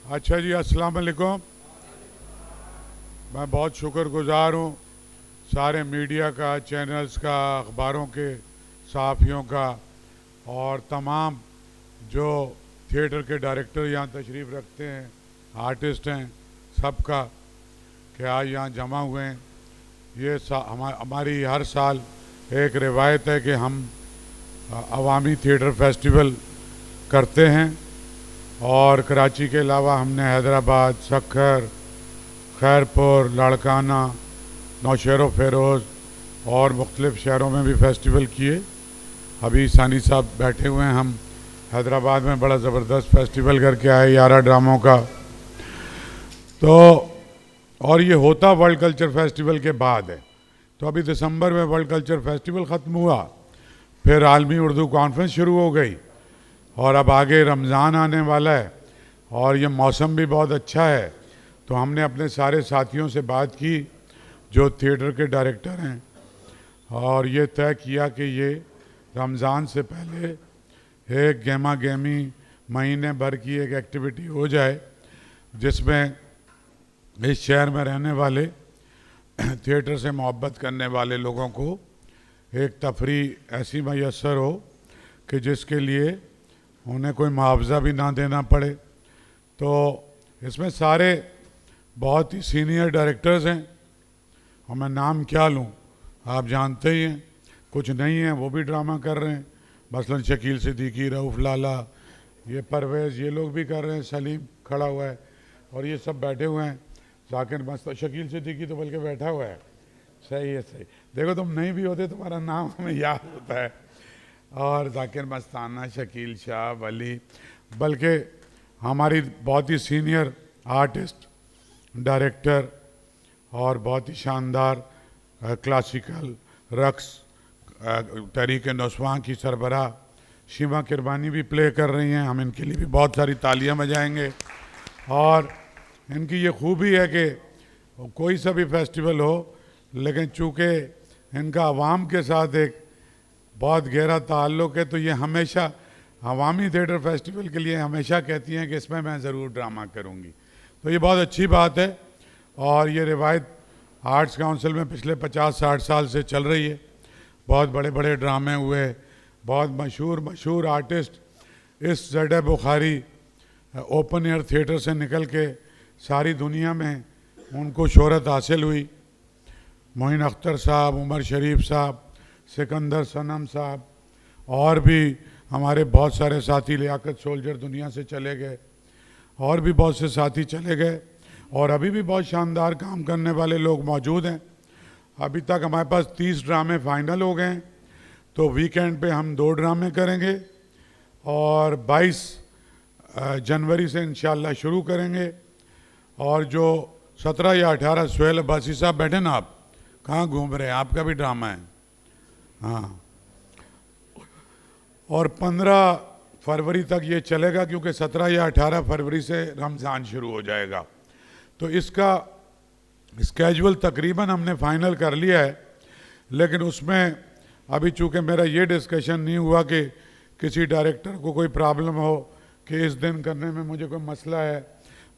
अच्छा जी, अस्सलाम वालेकुम। मैं बहुत शुक्रगुजार हूँ सारे मीडिया का, चैनल्स का, अखबारों के सहाफ़ियों का और तमाम जो थिएटर के डायरेक्टर यहाँ तशरीफ़ रखते हैं, आर्टिस्ट हैं, सबका कि आज यहाँ जमा हुए हैं। ये हमारी हर साल एक रिवायत है कि हम अवामी थिएटर फेस्टिवल करते हैं और कराची के अलावा हमने हैदराबाद, सक्खर, खैरपुर, लाड़काना, नौशेरो फेरोज़ और मुख्तलिफ़ शहरों में भी फेस्टिवल किए। अभी सानी साहब बैठे हुए हैं, हम हैदराबाद में बड़ा ज़बरदस्त फेस्टिवल करके आए 11 ड्रामों का। तो और ये होता वर्ल्ड कल्चर फेस्टिवल के बाद है। तो अभी दिसंबर में वर्ल्ड कल्चर फेस्टिवल ख़त्म हुआ, फिर आलमी उर्दू कॉन्फ्रेंस शुरू हो गई और अब आगे रमज़ान आने वाला है और ये मौसम भी बहुत अच्छा है। तो हमने अपने सारे साथियों से बात की जो थिएटर के डायरेक्टर हैं और ये तय किया कि ये रमज़ान से पहले एक गेमा गेमी महीने भर की एक एक्टिविटी हो जाए जिसमें इस शहर में रहने वाले थिएटर से मोहब्बत करने वाले लोगों को एक तफरी ऐसी मैसर हो कि जिसके लिए उन्हें कोई मुआवजा भी ना देना पड़े। तो इसमें सारे बहुत ही सीनियर डायरेक्टर्स हैं और मैं नाम क्या लूँ, आप जानते ही हैं। कुछ नहीं हैं वो भी ड्रामा कर रहे हैं, मसलन शकील सिद्दीकी, रऊफ़ लाला, ये परवेज़, ये लोग भी कर रहे हैं, सलीम खड़ा हुआ है और ये सब बैठे हुए हैं। जाकिर मस्त, शकील सिद्दीकी तो बल्कि बैठा हुआ है। सही है, सही। देखो तुम नहीं भी होते तुम्हारा नाम हमें याद होता है। और जाकिर मस्ताना, शकील शाह, वली, बल्कि हमारी बहुत ही सीनियर आर्टिस्ट, डायरेक्टर और बहुत ही शानदार क्लासिकल रक्स तहरीक नौसवां की सरबराह शिमा किरबानी भी प्ले कर रही हैं। हम इनके लिए भी बहुत सारी तालियां बजाएंगे। और इनकी ये खूबी है कि कोई सा भी फेस्टिवल हो, लेकिन चूँकि इनका आवाम के साथ एक बहुत गहरा ताल्लुक़ है, तो ये हमेशा अवामी थिएटर फेस्टिवल के लिए हमेशा कहती हैं कि इसमें मैं ज़रूर ड्रामा करूँगी। तो ये बहुत अच्छी बात है और ये रिवायत आर्ट्स काउंसिल में पिछले 50-60 साल से चल रही है। बहुत बड़े बड़े ड्रामे हुए, बहुत मशहूर आर्टिस्ट इस ज़ड बुखारी ओपन एयर थिएटर से निकल के सारी दुनिया में उनको शोहरत हासिल हुई। मोइन अख्तर साहब, उमर शरीफ साहब, सिकंदर सनम साहब और भी हमारे बहुत सारे साथी, लियाकत सोल्जर दुनिया से चले गए और भी बहुत से साथी चले गए और अभी भी बहुत शानदार काम करने वाले लोग मौजूद हैं। अभी तक हमारे पास 30 ड्रामे फाइनल हो गए हैं। तो वीकेंड पे हम 2 ड्रामे करेंगे और 22 जनवरी से इंशाल्लाह शुरू करेंगे। और जो 17 या 18 सुहेल अब्बासी साहब बैठे ना, आप कहाँ घूम रहे हैं, आपका भी ड्रामा है। हाँ, और 15 फरवरी तक ये चलेगा क्योंकि 17 या 18 फरवरी से रमज़ान शुरू हो जाएगा। तो इसका स्केजुअल तकरीबन हमने फाइनल कर लिया है, लेकिन उसमें अभी चूँकि मेरा ये डिस्कशन नहीं हुआ कि किसी डायरेक्टर को कोई प्रॉब्लम हो कि इस दिन करने में मुझे कोई मसला है,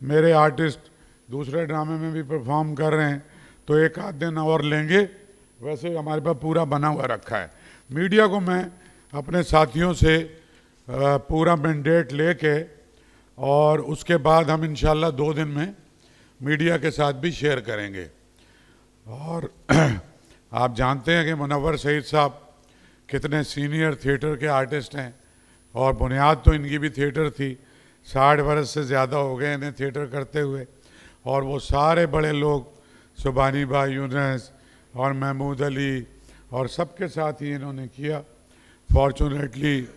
मेरे आर्टिस्ट दूसरे ड्रामे में भी परफॉर्म कर रहे हैं तो एक आध दिन और लेंगे। वैसे हमारे पास पूरा बना हुआ रखा है। मीडिया को मैं अपने साथियों से पूरा मैंडेट लेके और उसके बाद हम इंशाल्लाह 2 दिन में मीडिया के साथ भी शेयर करेंगे। और आप जानते हैं कि मुनव्वर सईद साहब कितने सीनियर थिएटर के आर्टिस्ट हैं और बुनियाद तो इनकी भी थिएटर थी। 60 बरस से ज़्यादा हो गए इन्हें थिएटर करते हुए और वो सारे बड़े लोग, सुबानी भाई, यूनुस और महमूद अली और सबके साथ ही इन्होंने किया। फॉर्चुनेटली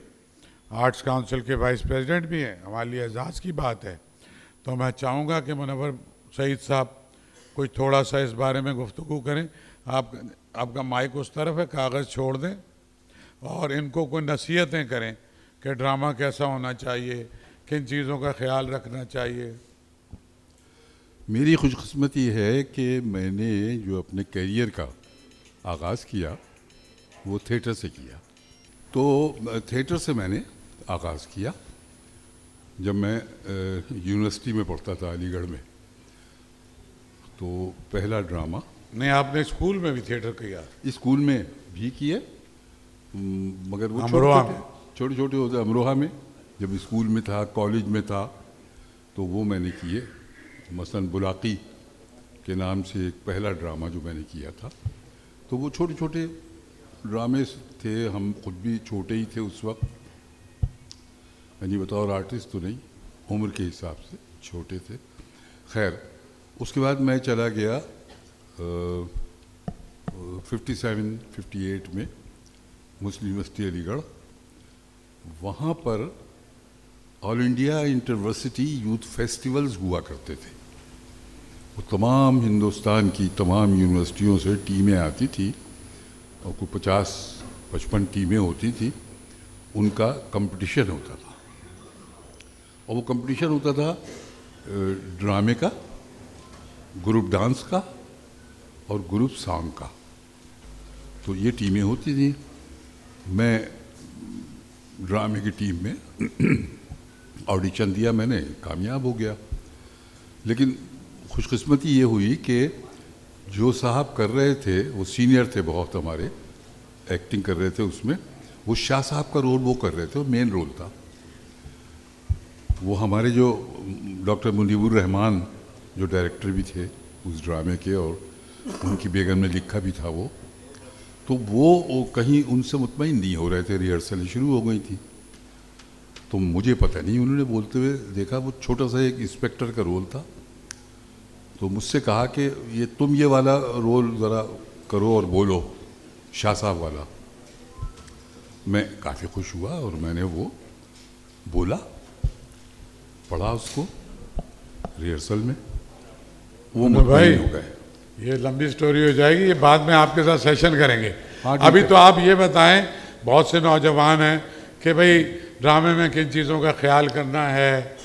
आर्ट्स काउंसिल के वाइस प्रेसिडेंट भी हैं, हमारे लिए एजाज़ की बात है। तो मैं चाहूँगा कि मुनव्वर सईद साहब कुछ थोड़ा सा इस बारे में गुफ्तगू करें। आपका माइक उस तरफ है, कागज़ छोड़ दें और इनको कोई नसीहतें करें कि ड्रामा कैसा होना चाहिए, किन चीज़ों का ख्याल रखना चाहिए। मेरी खुशकिस्मती है कि मैंने जो अपने करियर का आगाज़ किया वो थिएटर से किया। तो थिएटर से मैंने आगाज़ किया। जब मैं यूनिवर्सिटी में पढ़ता था अलीगढ़ में, तो पहला ड्रामा नहीं, आपने स्कूल में भी थिएटर किया? स्कूल में भी किए, मगर वो अमरोहा में? छोटे छोटे होते अमरोहा में। जब स्कूल में था, कॉलेज में था, तो वो मैंने किए। मसलन बुलाकी के नाम से एक पहला ड्रामा जो मैंने किया था, तो वो छोटे छोटे ड्रामे थे। हम खुद भी छोटे ही थे उस वक्त, यानी बतौर आर्टिस्ट तो नहीं, उम्र के हिसाब से छोटे थे। खैर, उसके बाद मैं चला गया 57-58 में मुस्लिम यूनिवर्सिटी अलीगढ़। वहाँ पर all India interversity youth festivals हुआ करते थे। वो तमाम हिंदुस्तान की तमाम यूनिवर्सिटियों से टीमें आती थी, और कोई 50-55 टीमें होती थी। उनका कंपटीशन होता था, और वो कंपटीशन होता था ड्रामे का, ग्रुप डांस का और ग्रुप सॉन्ग का। तो ये टीमें होती थी। मैं ड्रामे की टीम में ऑडिशन दिया, मैंने कामयाब हो गया। लेकिन खुशकिस्मती ये हुई कि जो साहब कर रहे थे, वो सीनियर थे बहुत हमारे, एक्टिंग कर रहे थे उसमें, वो शाह साहब का रोल वो कर रहे थे, वो मेन रोल था। वो हमारे जो डॉक्टर मुनीबुर रहमान जो डायरेक्टर भी थे उस ड्रामे के, और उनकी बेगम ने लिखा भी था वो, तो वो कहीं उनसे मुतमईन नहीं हो रहे थे। रिहर्सल शुरू हो गई थी, तो मुझे पता नहीं, उन्होंने बोलते हुए देखा, वो छोटा सा एक इंस्पेक्टर का रोल था। तो मुझसे कहा कि ये तुम ये वाला रोल ज़रा करो और बोलो, शाह साहब वाला। मैं काफ़ी खुश हुआ और मैंने वो बोला, पढ़ा उसको रिहर्सल में, वो मुतमईन हो गए। ये लंबी स्टोरी हो जाएगी, ये बाद में आपके साथ सेशन करेंगे। हाँ, अभी तो आप ये बताएं, बहुत से नौजवान हैं कि भाई ड्रामे में किन चीज़ों का ख्याल करना है,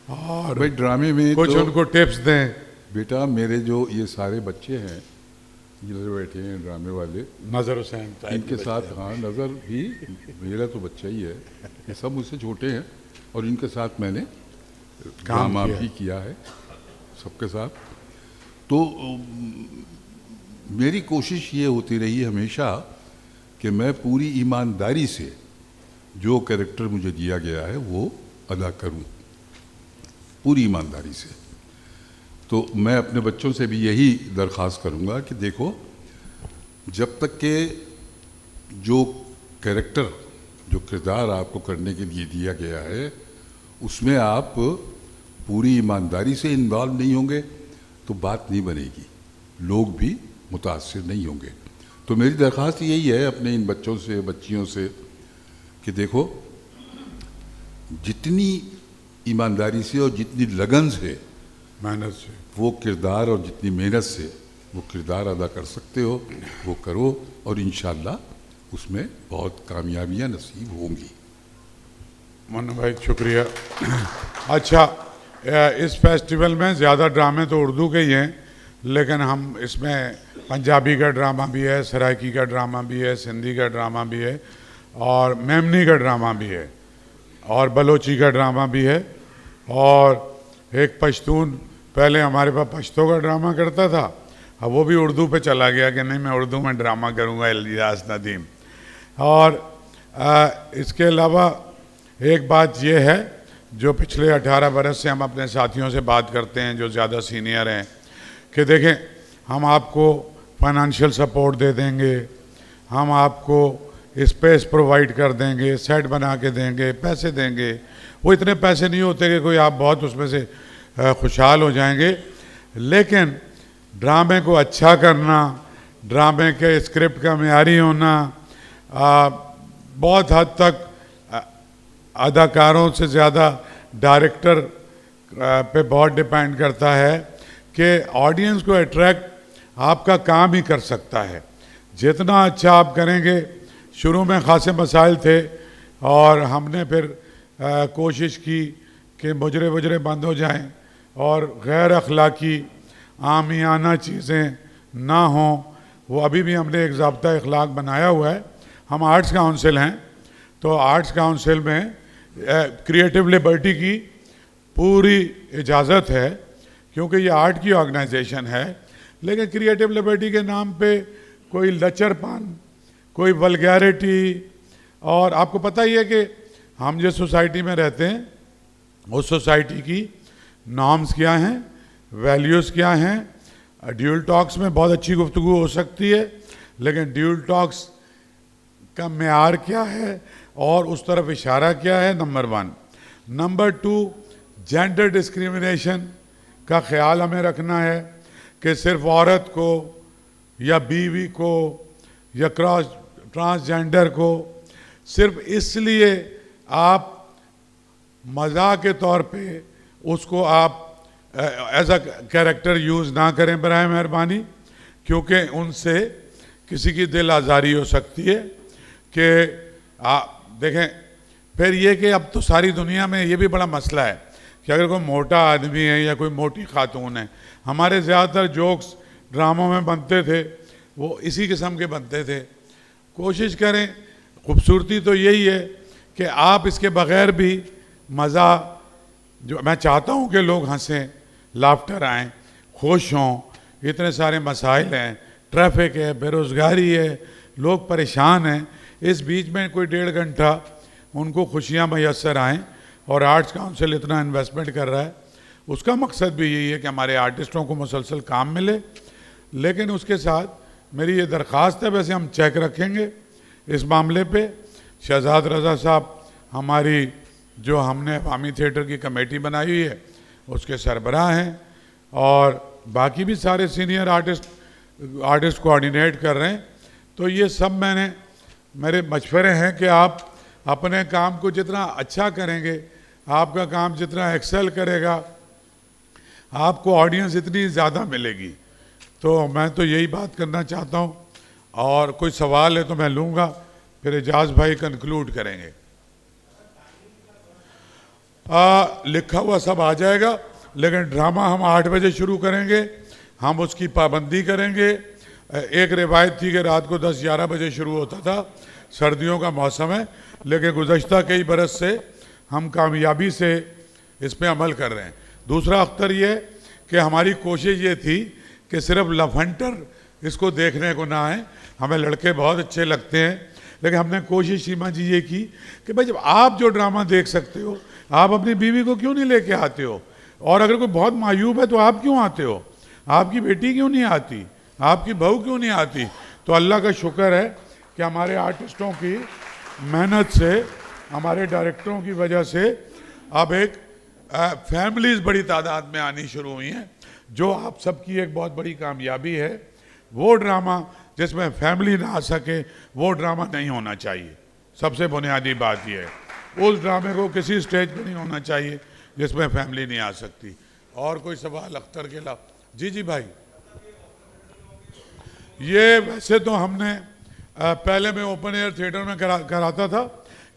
और भाई ड्रामे में कुछ तो उनको टिप्स दें। बेटा, मेरे जो ये सारे बच्चे हैं, इधर बैठे हैं ड्रामे वाले, नज़र हुसैन इनके साथ, हाँ नज़र भी मेरा तो बच्चा ही है, ये सब मुझसे छोटे हैं, और इनके साथ मैंने ड्रामा भी किया है सबके साथ। तो मेरी कोशिश ये होती रही हमेशा कि मैं पूरी ईमानदारी से जो कैरेक्टर मुझे दिया गया है वो अदा करूं, पूरी ईमानदारी से। तो मैं अपने बच्चों से भी यही दरख्वास्त करूंगा कि देखो, जब तक के जो कैरेक्टर, जो किरदार आपको करने के लिए दिया गया है, उसमें आप पूरी ईमानदारी से इन्वॉल्व नहीं होंगे तो बात नहीं बनेगी, लोग भी मुतासिर नहीं होंगे। तो मेरी दरख्वास्त यही है अपने इन बच्चों से, बच्चियों से, कि देखो, जितनी ईमानदारी से और जितनी लगन से, मेहनत से वो किरदार, और जितनी मेहनत से वो किरदार अदा कर सकते हो वो करो, और इंशाअल्लाह उसमें बहुत कामयाबियाँ नसीब होंगी। मन्नू भाई शुक्रिया। अच्छा, इस फेस्टिवल में ज़्यादा ड्रामे तो उर्दू के ही हैं, लेकिन हम इसमें पंजाबी का ड्रामा भी है, सराइकी का ड्रामा भी है, सिंधी का ड्रामा भी है, और मेमनी का ड्रामा भी है, और बलोची का ड्रामा भी है, और एक पश्तून, पहले हमारे पास पश्तो का ड्रामा करता था, अब वो भी उर्दू पे चला गया कि नहीं मैं उर्दू में ड्रामा करूँगा, इलियास नदीम। और इसके अलावा एक बात ये है, जो पिछले 18 बरस से हम अपने साथियों से बात करते हैं जो ज़्यादा सीनियर हैं, कि देखें हम आपको फाइनेंशियल सपोर्ट दे देंगे, हम आपको स्पेस प्रोवाइड कर देंगे, सेट बना के देंगे, पैसे देंगे। वो इतने पैसे नहीं होते कि कोई आप बहुत उसमें से खुशहाल हो जाएंगे, लेकिन ड्रामे को अच्छा करना, ड्रामे के स्क्रिप्ट का मेयारी होना बहुत हद तक अदाकारों से ज़्यादा डायरेक्टर पे बहुत डिपेंड करता है कि ऑडियंस को अट्रैक्ट आपका काम ही कर सकता है। जितना अच्छा आप करेंगे, शुरू में खासे मसाइल थे और हमने फिर कोशिश की कि मुजरे बंद हो जाएं और गैर अखलाकी आमियाना चीज़ें ना हों। वो अभी भी हमने एक ज़ाब्ता अखलाक बनाया हुआ है। हम आर्ट्स काउंसिल हैं, तो आर्ट्स काउंसिल में क्रिएटिव लिबर्टी की पूरी इजाज़त है, क्योंकि ये आर्ट की ऑर्गेनाइजेशन है। लेकिन क्रिएटिव लिबर्टी के नाम पे कोई लचरपन, कोई वल्गैरिटी, और आपको पता ही है कि हम जिस सोसाइटी में रहते हैं उस सोसाइटी की नॉर्म्स क्या हैं, वैल्यूज़ क्या हैं। ड्यूल टॉक्स में बहुत अच्छी गुफ्तगू हो सकती है, लेकिन ड्यूल टॉक्स का मेयार क्या है और उस तरफ इशारा क्या है, नंबर 1। नंबर 2, जेंडर डिस्क्रिमिनेशन का ख्याल हमें रखना है कि सिर्फ औरत को या बीवी को या ट्रांसजेंडर को सिर्फ इसलिए आप मज़ाक के तौर पे उसको आप एज अ कैरेक्टर यूज़ ना करें बराए मेहरबानी, क्योंकि उनसे किसी की दिल आज़ारी हो सकती है। कि देखें, फिर ये कि अब तो सारी दुनिया में ये भी बड़ा मसला है कि अगर कोई मोटा आदमी है या कोई मोटी खातून है, हमारे ज़्यादातर जोक्स ड्रामों में बनते थे वो इसी किस्म के बनते थे। कोशिश करें, खूबसूरती तो यही है कि आप इसके बग़ैर भी मज़ा, जो मैं चाहता हूँ कि लोग हंसें, लाफ्टर आएँ, खुश हों। इतने सारे मसाइल हैं, ट्रैफिक है, बेरोज़गारी है, लोग परेशान हैं। इस बीच में कोई 1.5 घंटा उनको खुशियाँ मैसर आएँ, और आर्ट्स काउंसिल इतना इन्वेस्टमेंट कर रहा है, उसका मकसद भी यही है कि हमारे आर्टिस्टों को मुसलसल काम मिले। लेकिन उसके साथ मेरी ये दरख्वास्त है, वैसे हम चेक रखेंगे इस मामले पे। शहजाद रज़ा साहब हमारी जो हमने अवामी थिएटर की कमेटी बनाई हुई है उसके सरबराह हैं, और बाकी भी सारे सीनियर आर्टिस्ट कोऑर्डिनेट कर रहे हैं। तो ये सब मेरे मशवरे हैं कि आप अपने काम को जितना अच्छा करेंगे, आपका काम जितना एक्सेल करेगा, आपको ऑडियंस इतनी ज़्यादा मिलेगी। तो मैं तो यही बात करना चाहता हूँ, और कोई सवाल है तो मैं लूँगा, फिर एजाज भाई कंक्लूड करेंगे। लिखा हुआ सब आ जाएगा, लेकिन ड्रामा हम 8 बजे शुरू करेंगे, हम उसकी पाबंदी करेंगे। एक रिवायत थी कि रात को 10-11 बजे शुरू होता था, सर्दियों का मौसम है, लेकिन गुज़श्ता कई बरस से हम कामयाबी से इस पर अमल कर रहे हैं। दूसरा अख्तर ये कि हमारी कोशिश ये थी कि सिर्फ लफंटर इसको देखने को ना आए, हमें लड़के बहुत अच्छे लगते हैं, लेकिन हमने कोशिश सीमा जी ये की कि भाई जब आप जो ड्रामा देख सकते हो, आप अपनी बीवी को क्यों नहीं लेके आते हो? और अगर कोई बहुत मायूब है तो आप क्यों आते हो? आपकी बेटी क्यों नहीं आती? आपकी बहू क्यों नहीं आती? तो अल्लाह का शुक्र है कि हमारे आर्टिस्टों की मेहनत से, हमारे डायरेक्टरों की वजह से अब एक फैमिलीज़ बड़ी तादाद में आनी शुरू हुई हैं, जो आप सबकी एक बहुत बड़ी कामयाबी है। वो ड्रामा जिसमें फैमिली ना आ सके वो ड्रामा नहीं होना चाहिए। सबसे बुनियादी बात यह है, उस ड्रामे को किसी स्टेज पे नहीं होना चाहिए जिसमें फैमिली नहीं आ सकती। और कोई सवाल अख्तर के अलावा? जी भाई, ये वैसे तो हमने पहले मैं ओपन एयर थिएटर में कराता था,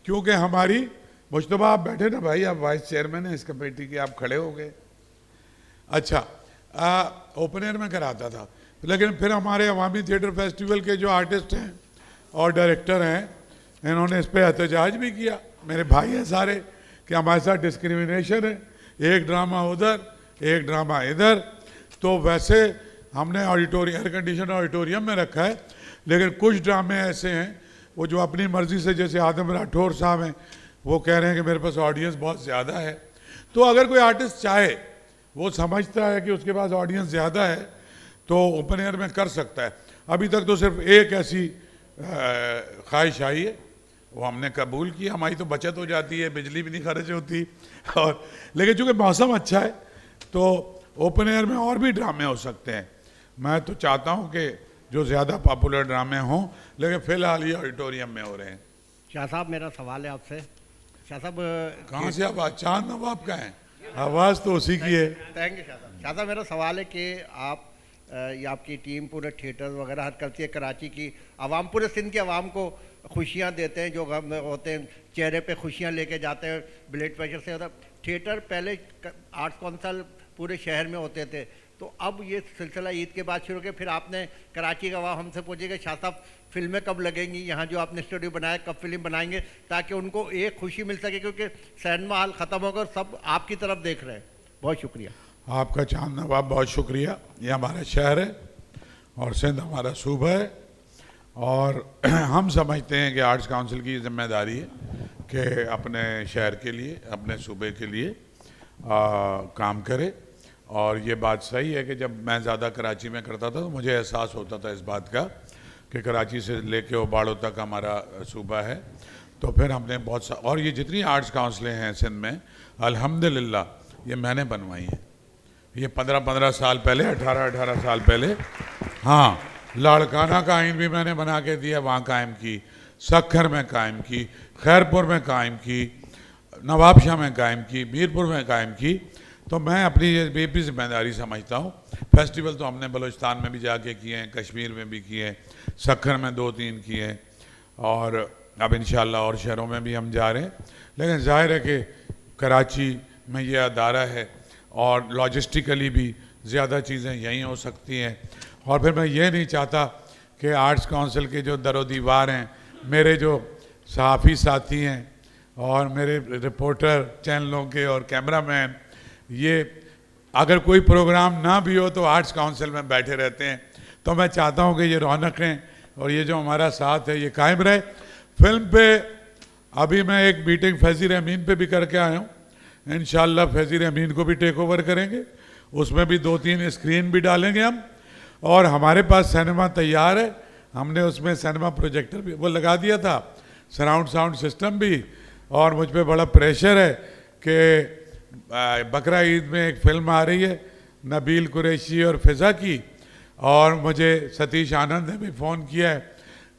क्योंकि हमारी मुश्तबा, आप बैठे ना भाई, आप वाइस चेयरमैन हैं इस कमेटी के, आप खड़े हो गए। अच्छा, ओपन एयर में कराता था, लेकिन फिर हमारे अवामी थिएटर फेस्टिवल के जो आर्टिस्ट हैं और डायरेक्टर हैं, इन्होंने इस पर एहतजाज भी किया। मेरे भाई हैं सारे कि हमारे साथ डिस्क्रिमिनेशन है, एक ड्रामा उधर, एक ड्रामा इधर। तो वैसे हमने ऑडिटोरियम, एयर कंडीशन ऑडिटोरियम में रखा है, लेकिन कुछ ड्रामे ऐसे हैं वो जो अपनी मर्ज़ी से, जैसे आदम राठौर साहब हैं, वो कह रहे हैं कि मेरे पास ऑडियंस बहुत ज़्यादा है। तो अगर कोई आर्टिस्ट चाहे, वो समझता है कि उसके पास ऑडियंस ज़्यादा है, तो ओपन एयर में कर सकता है। अभी तक तो सिर्फ एक ऐसी ख्वाहिश आई है, वो हमने कबूल की। हमारी तो बचत हो जाती है, बिजली भी नहीं खर्च होती, और लेकिन चूँकि मौसम अच्छा है तो ओपन एयर में और भी ड्रामे हो सकते हैं। मैं तो चाहता हूँ कि जो ज़्यादा पॉपुलर ड्रामे हों, लेकिन फ़िलहाल ये ऑडिटोरियम में हो रहे हैं। शाह साहब, मेरा सवाल है आपसे। शाह साहब, कहाँ से आप? चांद नवाब का हैं, आवाज़ तो उसी की है। थैंक यू शाह साहब। शाह साहब, मेरा सवाल है कि आप या आपकी टीम पूरे थिएटर वगैरह हर करती है, कराची की आवाम, पूरे सिंध के आवाम को खुशियाँ देते हैं, जो गम होते हैं चेहरे पे खुशियाँ लेके जाते हैं ब्लड प्रेशर से। थिएटर पहले आर्ट्स काउंसिल पूरे शहर में होते थे, तो अब ये सिलसिला ईद के बाद शुरू किया, फिर आपने कराची का वहाँ हमसे पूछे कि शाह साहब फिल्में कब लगेंगी, यहाँ जो आपने स्टूडियो बनाया कब फिल्म बनाएंगे, ताकि उनको एक खुशी मिल सके, क्योंकि सिनेमा हॉल ख़त्म होकर सब आपकी तरफ देख रहे हैं। बहुत शुक्रिया आपका चांद नवाब, बहुत शुक्रिया। ये हमारा शहर है और सिंध हमारा सूबा है, और हम समझते हैं कि आर्ट्स काउंसिल की जिम्मेदारी है कि अपने शहर के लिए, अपने सूबे के लिए काम करे। और ये बात सही है कि जब मैं ज़्यादा कराची में करता था तो मुझे एहसास होता था इस बात का कि कराची से लेके ओबाड़ो तक हमारा सूबा है। तो फिर हमने बहुत सा, और ये जितनी आर्ट्स काउंसिलें हैं सिंध में अल्हम्दुलिल्लाह ये मैंने बनवाई हैं। ये 15-15 साल पहले, 18-18 साल पहले। हाँ, लाड़काना का आइन भी मैंने बना के दिया, वहाँ कायम की, सक्खर में कायम की, खैरपुर में कायम की, नवाबशाह में कायम की, मीरपुर में कायम की। तो मैं अपनी ये भी जिम्मेदारी समझता हूँ। फेस्टिवल तो हमने बलूचिस्तान में भी जाके किए हैं, कश्मीर में भी किए हैं, सक्खर में 2-3 किए हैं, और अब इंशाल्लाह और शहरों में भी हम जा रहे हैं। लेकिन जाहिर है कि कराची में ये अदारा है और लॉजिस्टिकली भी ज़्यादा चीज़ें यहीं हो सकती हैं। और फिर मैं ये नहीं चाहता कि आर्ट्स काउंसिल के जो दरो दीवार हैं, मेरे जो सहाफ़ी साथी हैं और मेरे रिपोर्टर चैनलों के और कैमरामैन, ये अगर कोई प्रोग्राम ना भी हो तो आर्ट्स काउंसिल में बैठे रहते हैं। तो मैं चाहता हूँ कि ये रौनकें और ये जो हमारा साथ है ये कायम रहे। फिल्म पे अभी मैं एक मीटिंग फैज़ी रहमीन पे भी करके आया हूँ, इंशाल्लाह फैज़ी रहमीन को भी टेक ओवर करेंगे, उसमें भी 2-3 स्क्रीन भी डालेंगे हम। और हमारे पास सिनेमा तैयार है, हमने उसमें सिनेमा प्रोजेक्टर भी वो लगा दिया था, सराउंड साउंड सिस्टम भी। और मुझ पर बड़ा प्रेशर है कि बकरा ईद में एक फ़िल्म आ रही है नबील कुरैशी और फ़िज़ा की, और मुझे सतीश आनंद ने भी फ़ोन किया है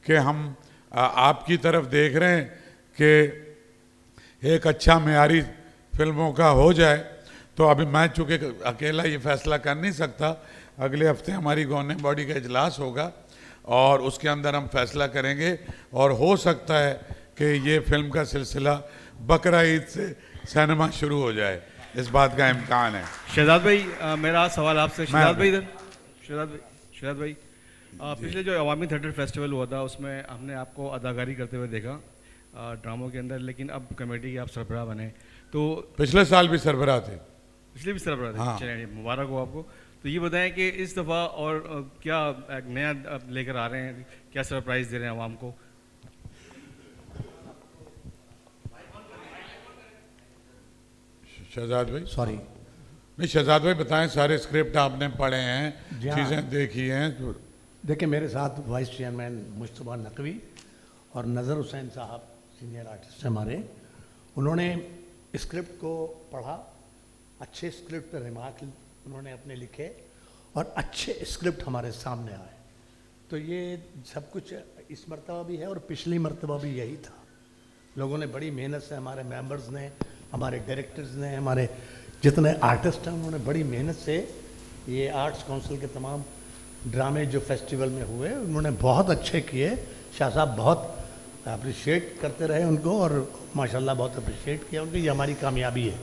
कि हम आपकी तरफ देख रहे हैं कि एक अच्छा मेयारी फिल्मों का हो जाए। तो अभी मैं चूँकि अकेला ये फ़ैसला कर नहीं सकता, अगले हफ्ते हमारी गवर्निंग बॉडी का इजलास होगा और उसके अंदर हम फैसला करेंगे, और हो सकता है कि ये फिल्म का सिलसिला बकरा ईद से सिनेमा शुरू हो जाए, इस बात का इम्कान है। शहजाद भाई, मेरा सवाल आपसे, शहजाद भाई इधर, शहजाद भाई, पिछले जो अवामी थिएटर फेस्टिवल हुआ था उसमें हमने आपको अदाकारी करते हुए देखा ड्रामों के अंदर, लेकिन अब कमेटी के आप सरबराह बने। तो पिछले साल भी सरबराह थे, पिछले भी सरबराह थे। हाँ। चलिए मुबारक हो आपको। तो ये बताएं कि इस दफ़ा और क्या नया लेकर आ रहे हैं, क्या सरप्राइज़ दे रहे हैं आवाम को? शहजाद भाई, सॉरी नहीं शहजाद भाई बताएं, सारे स्क्रिप्ट आपने पढ़े हैं, जी हाँ। चीज़ें देखी हैं। तो देखिए, मेरे साथ वाइस चेयरमैन मुश्तबा नकवी और नज़र हुसैन साहब सीनियर आर्टिस्ट हमारे, उन्होंने स्क्रिप्ट को पढ़ा, अच्छे स्क्रिप्ट पर रिमार्क उन्होंने अपने लिखे और अच्छे स्क्रिप्ट हमारे सामने आए। तो ये सब कुछ इस मरतबा भी है और पिछली मरतबा भी यही था। लोगों ने बड़ी मेहनत से, हमारे मेंबर्स ने, हमारे डायरेक्टर्स ने, हमारे जितने आर्टिस्ट हैं, उन्होंने बड़ी मेहनत से ये आर्ट्स काउंसिल के तमाम ड्रामे जो फेस्टिवल में हुए उन्होंने बहुत अच्छे किए। शाह साहब बहुत अप्रिशिएट करते रहे उनको, और माशाल्लाह बहुत अप्रिशिएट किया उनको। ये हमारी कामयाबी है।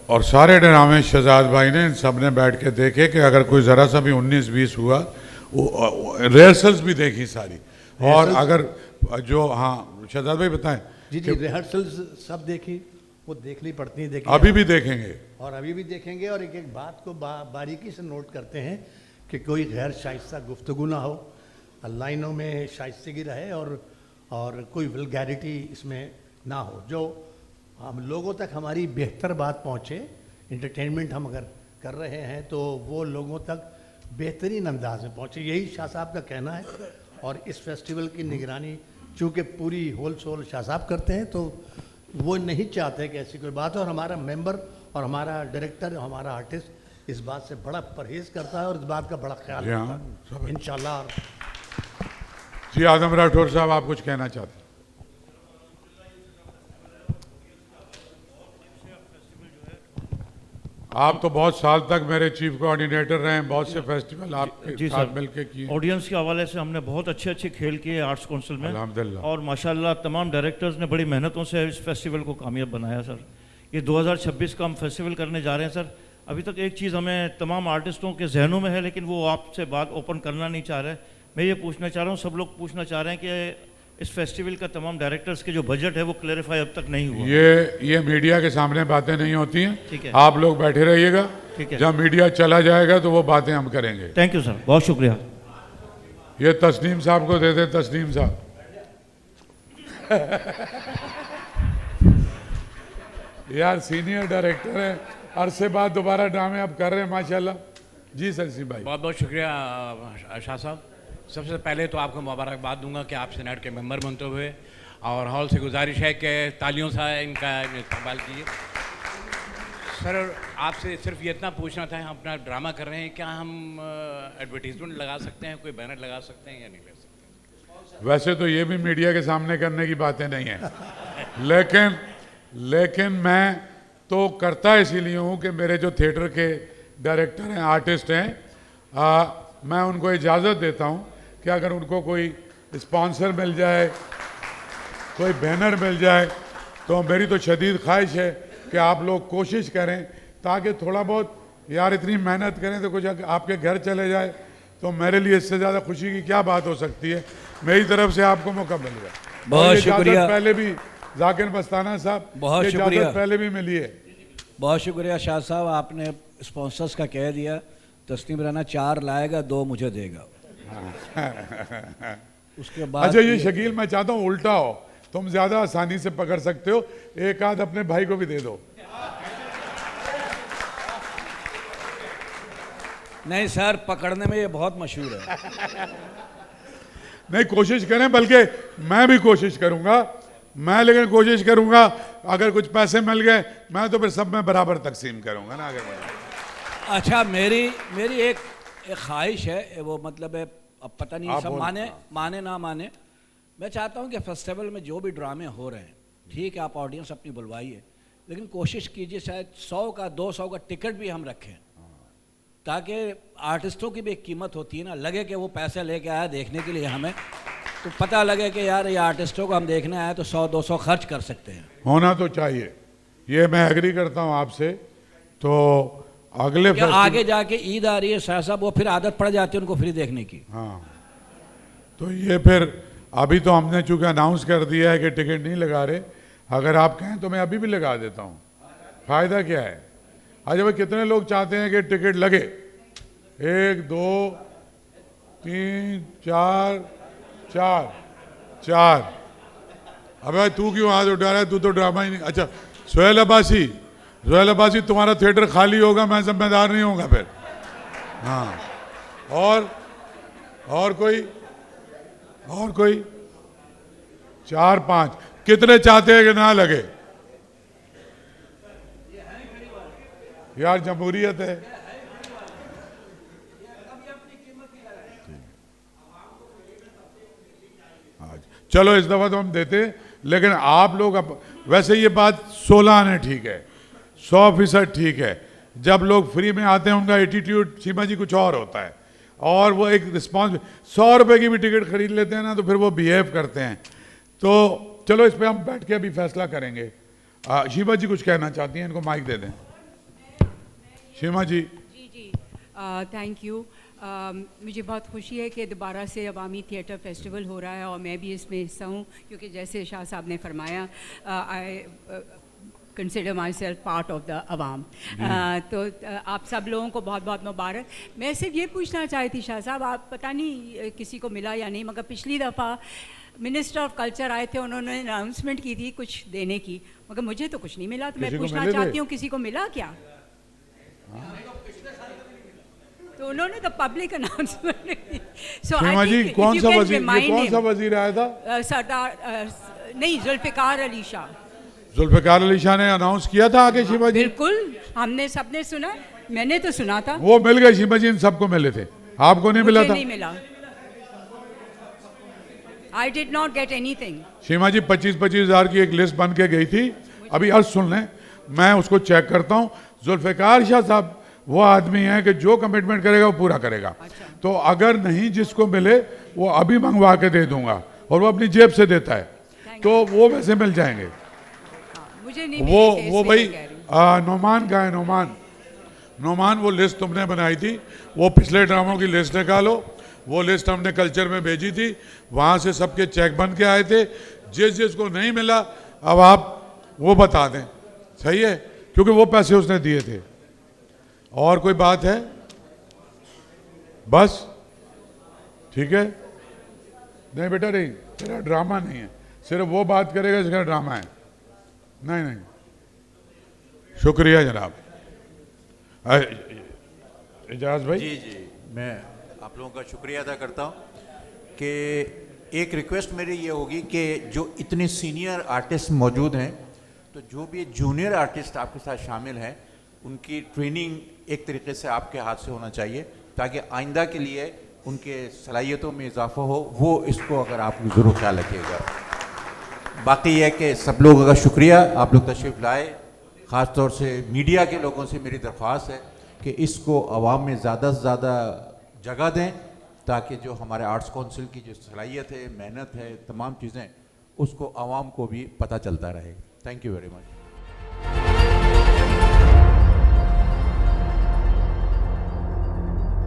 और सारे ड्रामे शहजाद भाई ने सब ने बैठ के देखे कि अगर कोई ज़रा सा भी 19-20 हुआ, रिहर्सल्स भी देखी सारी। और अगर जो, हाँ शहजाद भाई बताएं। जी जी, रिहर्सल्स सब देखी, वो देखनी पड़ती है, देखी अभी भी देखेंगे और अभी भी देखेंगे। और एक एक बात को बारीकी से नोट करते हैं कि कोई गैर शाइस्ता गुफ्तगू ना हो, लाइनों में शाइस्तगी रहे और कोई वल्गैरिटी इसमें ना हो, जो हम लोगों तक हमारी बेहतर बात पहुँचे। इंटरटेनमेंट हम अगर कर रहे हैं तो वो लोगों तक बेहतरीन अंदाज में पहुँचे, यही शाह साहब का कहना है। और इस फेस्टिवल की निगरानी चूँकि पूरी होल सोल शाह साहब करते हैं, तो वो नहीं चाहते कि ऐसी कोई बात हो। और हमारा मेंबर और हमारा डायरेक्टर, हमारा आर्टिस्ट इस बात से बड़ा परहेज़ करता है और इस बात का बड़ा ख्याल रखता है इंशाल्लाह। जी आदम राठौर साहब, आप कुछ कहना चाहते हैं? आप तो बहुत साल तक मेरे चीफ कोऑर्डिनेटर रहे हैं, बहुत से फेस्टिवल आपके साथ मिलके किए। ऑडियंस के हवाले से हमने बहुत अच्छे अच्छे खेल किए आर्ट्स काउंसिल में, अल्हम्दुलिल्लाह। और माशाल्लाह तमाम डायरेक्टर्स ने बड़ी मेहनतों से इस फेस्टिवल को कामयाब बनाया सर। ये 2026 का हम फेस्टिवल करने जा रहे हैं सर। अभी तक एक चीज़ हमें तमाम आर्टिस्टों के जहनों में है, लेकिन वो आपसे बात ओपन करना नहीं चाह रहे। मैं ये पूछना चाह रहा हूँ, सब लोग पूछना चाह रहे हैं कि इस फेस्टिवल का तमाम डायरेक्टर्स के जो बजट है वो क्लेरिफाई अब तक नहीं हुआ। ये मीडिया के सामने बातें नहीं होती ठीक है। हैं, आप लोग बैठे रहिएगा, ठीक है। जब मीडिया चला जाएगा तो वो बातें हम करेंगे। थैंक यू सर, बहुत शुक्रिया। ये तस्नीम साहब को दे दे, तस्नीम साहब। यार सीनियर डायरेक्टर है, अरसे बाद दोबारा ड्रामे अब कर रहे हैं माशाल्लाह। जी सरसी भाई। बहुत बहुत शुक्रिया शाह साहब। सबसे पहले तो आपको मुबारकबाद दूंगा कि आप सेनेट के मेंबर बनते हुए, और हॉल से गुजारिश है कि तालियों से इनका इस्तेमाल कीजिए। सर आपसे सिर्फ ये इतना पूछना था, हम अपना ड्रामा कर रहे हैं, क्या हम एडवर्टीजमेंट लगा सकते हैं, कोई बैनर लगा सकते हैं या नहीं लगा सकते? वैसे तो ये भी मीडिया के सामने करने की बातें नहीं है, लेकिन मैं तो करता इसीलिए हूँ कि मेरे जो थिएटर के डायरेक्टर हैं, आर्टिस्ट हैं, मैं उनको इजाज़त देता हूँ कि अगर उनको कोई स्पॉन्सर मिल जाए, कोई बैनर मिल जाए, तो मेरी तो शदीद ख्वाहिश है कि आप लोग कोशिश करें ताकि थोड़ा बहुत, यार इतनी मेहनत करें तो कुछ आपके घर चले जाए, तो मेरे लिए इससे ज़्यादा खुशी की क्या बात हो सकती है। मेरी तरफ से आपको मौका मिल गया। बहुत शुक्रिया। पहले भी जाकिर मस्ताना साहब, बहुत शुक्रिया। पहले भी मिली है। बहुत शुक्रिया शाह साहब, आपने स्पॉन्सर्स का कह दिया। तस्नीम राना 4 लाएगा, 2 मुझे देगा। उसके बाद अच्छा ये शकील, मैं चाहता हूँ उल्टा हो, तुम ज्यादा आसानी से पकड़ सकते हो, एक आध अपने भाई को भी दे दो। नहीं सर, पकड़ने में ये बहुत मशहूर है। नहीं कोशिश करें, बल्कि मैं भी कोशिश करूंगा, लेकिन कोशिश करूंगा अगर कुछ पैसे मिल गए मैं तो फिर सब में बराबर तकसीम करूंगा ना अगर मुझे। अच्छा मेरी एक ख्वाहिश है, वो मतलब है, अब पता नहीं सब माने ना माने, मैं चाहता हूं कि फेस्टिवल में जो भी ड्रामे हो रहे हैं, ठीक है आप ऑडियंस अपनी बुलवाइए, लेकिन कोशिश कीजिए शायद 100 का 200 का टिकट भी हम रखें, ताकि आर्टिस्टों की भी एक कीमत होती है ना, लगे कि वो पैसे लेके आया देखने के लिए हमें, तो पता लगे कि यार ये आर्टिस्टों को हम देखने आए तो 100-200 खर्च कर सकते हैं। होना तो चाहिए, ये मैं एग्री करता हूँ आपसे। तो अगले आगे जाके ईद आ रही है शाह साहब, वो फिर आदत पड़ जाती है उनको फ्री देखने की। हाँ, तो ये फिर अभी तो हमने चूंकि अनाउंस कर दिया है कि टिकट नहीं लगा रहे, अगर आप कहें तो मैं अभी भी लगा देता हूँ, फायदा क्या है। अच्छा भाई कितने लोग चाहते हैं कि टिकट लगे? 1 2 3 4 4। अब भाई तू क्यों हाथ उठा रहा है, तू तो ड्रामा ही नहीं। अच्छा सोहेल अब्बासी तुम्हारा थिएटर खाली होगा, मैं जिम्मेदार नहीं होगा फिर। हाँ, और कोई 4 5 कितने चाहते हैं कि ना लगे? यार जमहूरियत है। चलो इस दफा तो हम देते, लेकिन आप लोग वैसे ये बात 16 आने ठीक है, 100% ठीक है। जब लोग फ्री में आते हैं उनका एटीट्यूड सीमा जी कुछ और होता है, और वो एक रिस्पॉन्स, 100 रुपए की भी टिकट खरीद लेते हैं ना तो फिर वो बिहेव करते हैं। तो चलो इस पे हम बैठ के अभी फैसला करेंगे। शीमा जी कुछ कहना चाहती हैं, इनको माइक दे दें। शीमा जी। जी थैंक यू। मुझे बहुत खुशी है कि दोबारा से अवामी थिएटर फेस्टिवल हो रहा है और मैं भी इसमें हिस्सा हूँ, क्योंकि जैसे शाह साहब ने फरमाया I consider my self part of the अवाम। तो आप सब लोगों को बहुत बहुत मुबारक। मैं सिर्फ ये पूछना चाहती थी शाह साहब, आप पता नहीं किसी को मिला या नहीं, मगर पिछली दफ़ा मिनिस्टर ऑफ कल्चर आए थे, उन्होंने अनाउंसमेंट की थी कुछ देने की, मगर मुझे तो कुछ नहीं मिला। तो मैं पूछना चाहती हूँ किसी को मिला क्या? तो उन्होंने तो पब्लिक अनाउंसमेंट की। शीमा जी कौन सा वजीर आया था? सरदार नहीं, जुल्फिकार अली शाह। जुल्फिकार अली शाह ने अनाउंस किया था आगे शीमा जी? बिल्कुल, हमने सबने सुना, मैंने तो सुना था। वो मिल गए शीमा जी, इन सबको मिले थे, आपको नहीं मिला था? नहीं मिला। I did not get anything. शीमा जी 25-25 हज़ार की एक लिस्ट बन के गई थी, अभी अर्ज सुन लें, मैं उसको चेक करता हूँ। जुल्फिकार शाह साहब वो आदमी है कि जो कमिटमेंट करेगा वो पूरा करेगा। अच्छा। तो अगर नहीं जिसको मिले वो अभी मंगवा के दे दूंगा, और वो अपनी जेब से देता है, तो वो वैसे मिल जाएंगे। मुझे नहीं वो भाई नोमान का है, नोमान वो लिस्ट तुमने बनाई थी, वो पिछले ड्रामों की लिस्ट निकालो, वो लिस्ट हमने कल्चर में भेजी थी, वहाँ से सबके चेक बन के आए थे, जिसको नहीं मिला अब आप वो बता दें, सही है, क्योंकि वो पैसे उसने दिए थे। और कोई बात है? बस ठीक है। नहीं बेटा नहीं, तेरा ड्रामा नहीं है, सिर्फ वो बात करेगा जिसका ड्रामा है। नहीं नहीं, शुक्रिया जनाब। एजाज भाई। जी जी, मैं आप लोगों का शुक्रिया अदा करता हूँ कि एक रिक्वेस्ट मेरी ये होगी कि जो इतने सीनियर आर्टिस्ट मौजूद हैं, तो जो भी जूनियर आर्टिस्ट आपके साथ शामिल हैं, उनकी ट्रेनिंग एक तरीके से आपके हाथ से होना चाहिए, ताकि आइंदा के लिए उनके सलाहियतों में इजाफा हो। वो इसको अगर आप ज़रूर ख्याल रखिएगा। बाकी यह कि सब लोगों का शुक्रिया, आप लोग तशरीफ़ लाए। ख़ास तौर से मीडिया के लोगों से मेरी दरख्वास्त है कि इसको आवाम में ज़्यादा से ज़्यादा जगह दें, ताकि जो हमारे आर्ट्स काउंसिल की जो सलाहियत है, मेहनत है, तमाम चीज़ें, उसको आवाम को भी पता चलता रहे। Thank you very much.